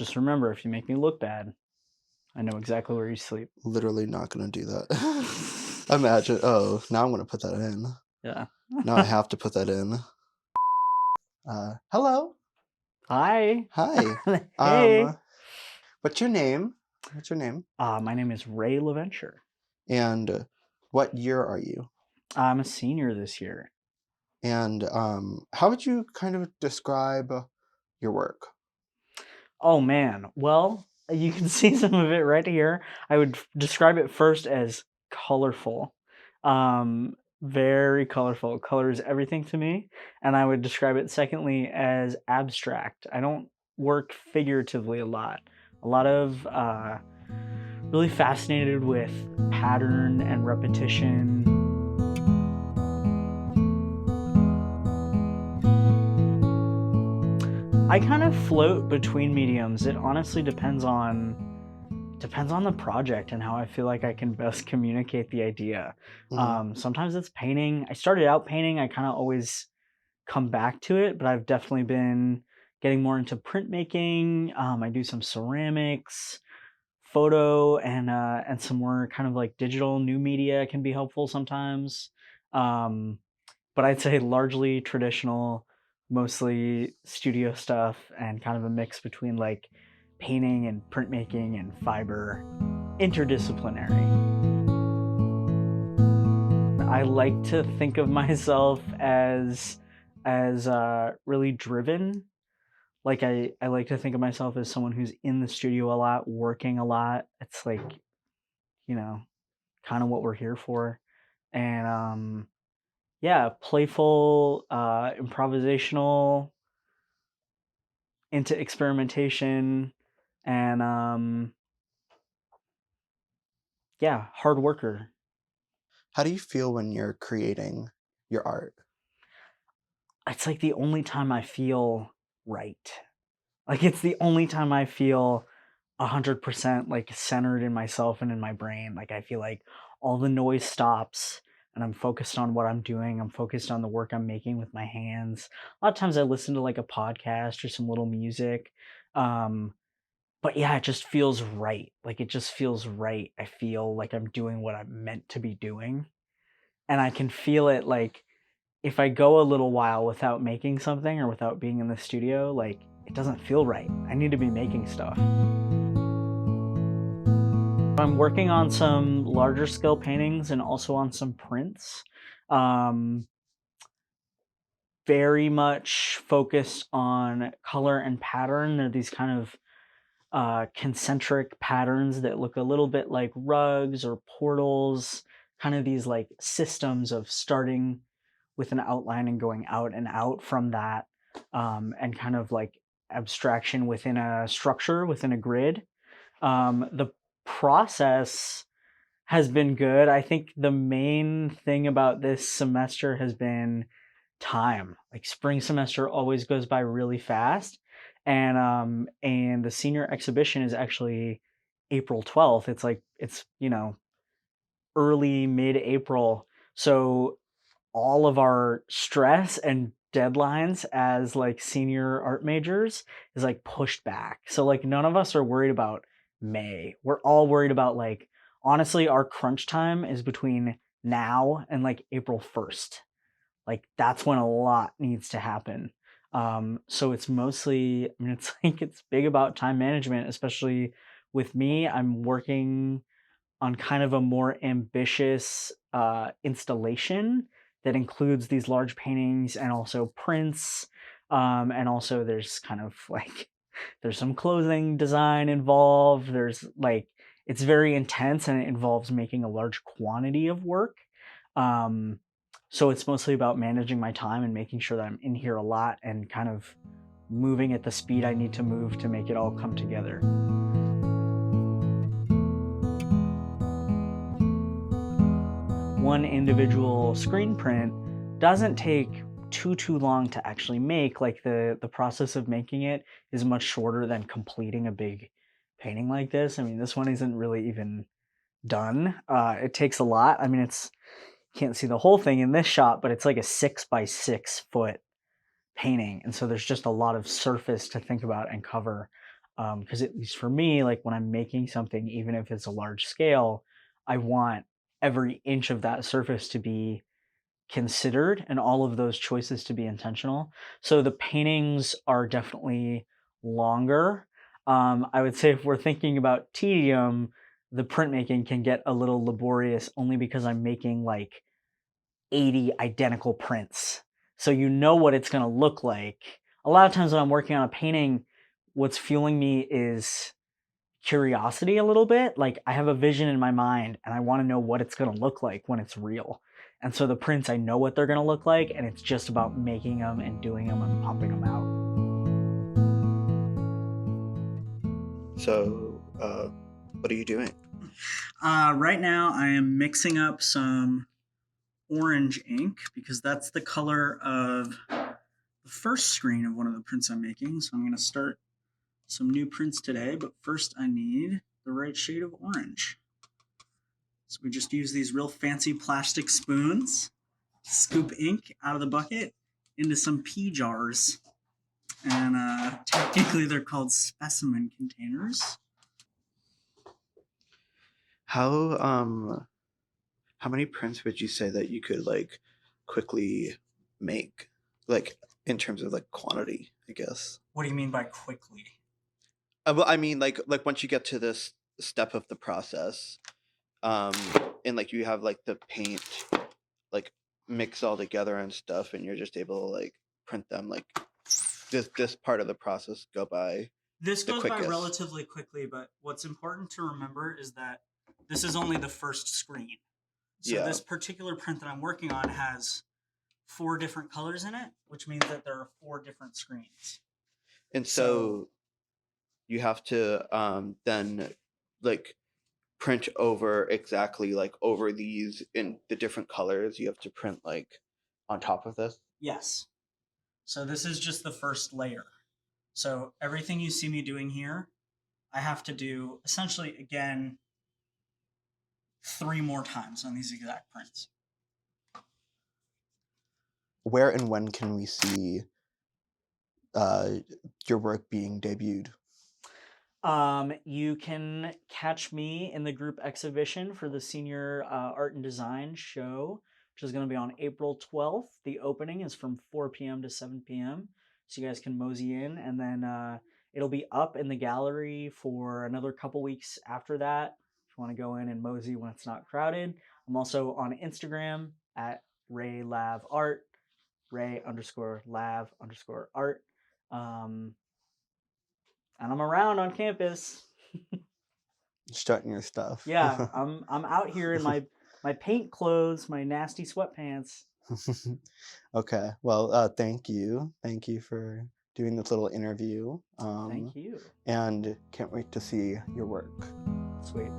Just remember, if you make me look bad, I know exactly where you sleep. Literally not gonna do that. Imagine. Oh, now I'm gonna put that in. Yeah. Now I have to put that in. Hello. Hi. Hi. Hey. What's your name? What's your name? My name is Ray Laventure. And what year are you? I'm a senior this year. And how would you kind of describe your work? Oh man. Well, you can see some of it right here. I would describe it first as colorful. Very colorful. Color is everything to me. And I would describe it secondly as abstract. I don't work figuratively a lot. A lot of really fascinated with pattern and repetition. I kind of float between mediums. It honestly depends on the project and how I feel like I can best communicate the idea. Mm-hmm. Sometimes it's painting. I started out painting. I kind of always come back to it, but I've definitely been getting more into printmaking. I do some ceramics, photo, and some more kind of like digital new media can be helpful sometimes. Um, but I'd say largely traditional, mostly studio stuff, and kind of a mix between like painting and printmaking and fiber, interdisciplinary. I like to think of myself as really driven. Like I like to think of myself as someone who's in the studio a lot, working a lot. It's like, you know, kind of what we're here for. And yeah, playful, improvisational, into experimentation, and yeah, hard worker. How do you feel when you're creating your art? It's like the only time I feel right. Like it's the only time I feel 100% like centered in myself and in my brain. Like I feel like all the noise stops and I'm focused on what I'm doing. I'm focused on the work I'm making with my hands. A lot of times I listen to like a podcast or some little music. Um, but yeah, it just feels right. Like it just feels right. I feel like I'm doing what I'm meant to be doing. And I can feel it like if I go a little while without making something or without being in the studio, like it doesn't feel right. I need to be making stuff. I'm working on some larger scale paintings and also on some prints. Um, very much focused on color and pattern. They're these kind of concentric patterns that look a little bit like rugs or portals, kind of these like systems of starting with an outline and going out and out from that, and kind of like abstraction within a structure, within a grid. The process has been good. I think the main thing about this semester has been time. Like spring semester always goes by really fast. And the senior exhibition is actually April 12th. It's like it's, early mid-April. So all of our stress and deadlines as like senior art majors is like pushed back. So like none of us are worried about May. We're all worried about like honestly our crunch time is between now and like April 1st. Like that's when a lot needs to happen. So it's mostly, I mean, it's like it's big about time management, especially with me. I'm working on kind of a more ambitious installation that includes these large paintings and also prints. And also there's kind of like there's some clothing design involved. There's like it's very intense and it involves making a large quantity of work. Um, so it's mostly about managing my time and making sure that I'm in here a lot and kind of moving at the speed I need to move to make it all come together. One individual screen print doesn't take too long to actually make. Like the process of making it is much shorter than completing a big painting like this. I mean, this one isn't really even done. It takes a lot. I mean, it's can't see the whole thing in this shot, but it's like a 6 by 6 foot painting, and so there's just a lot of surface to think about and cover. Because at least for me, like when I'm making something, even if it's a large scale, I want every inch of that surface to be considered and all of those choices to be intentional. So the paintings are definitely longer. I would say if we're thinking about tedium, the printmaking can get a little laborious only because I'm making like 80 identical prints. So you know what it's going to look like. A lot of times when I'm working on a painting, what's fueling me is curiosity a little bit. Like I have a vision in my mind and I want to know what it's going to look like when it's real. And so the prints, I know what they're going to look like, and it's just about making them and doing them and pumping them out. So, what are you doing? Right now, I am mixing up some orange ink because that's the color of the first screen of one of the prints I'm making. So I'm going to start some new prints today, but first I need the right shade of orange. So we just use these real fancy plastic spoons, scoop ink out of the bucket into some pea jars. And technically they're called specimen containers. How how many prints would you say that you could like quickly make, like in terms of like quantity, I guess? What do you mean by quickly? Well, I mean, like once you get to this step of the process, um, and like you have like the paint like mix all together and stuff, and you're just able to like print them. Like this part of the process go by This the goes by quickest. relatively quickly, but what's important to remember is that this is only the first screen. So Yeah, this particular print that I'm working on has four different colors in it, which means that there are four different screens. and So so you have to then like print over exactly like over these in the different colors. You have to print like on top of this. yes. So this is just the first layer. So everything you see me doing here, I have to do essentially again three more times on these exact prints. Where and when can we see uh, your work being debuted? You can catch me in the group exhibition for the senior art and design show, which is going to be on April 12th. The opening is from 4 p.m. to 7 p.m. So you guys can mosey in, and then it'll be up in the gallery for another couple weeks after that. If you want to go in and mosey when it's not crowded. I'm also on Instagram at Ray Lav Art, Ray underscore Lav underscore Art. Um, and I'm around on campus. Starting your stuff. Yeah, I'm out here in my paint clothes, my nasty sweatpants. Okay. Well, thank you for doing this little interview. Thank you. And can't wait to see your work. Sweet.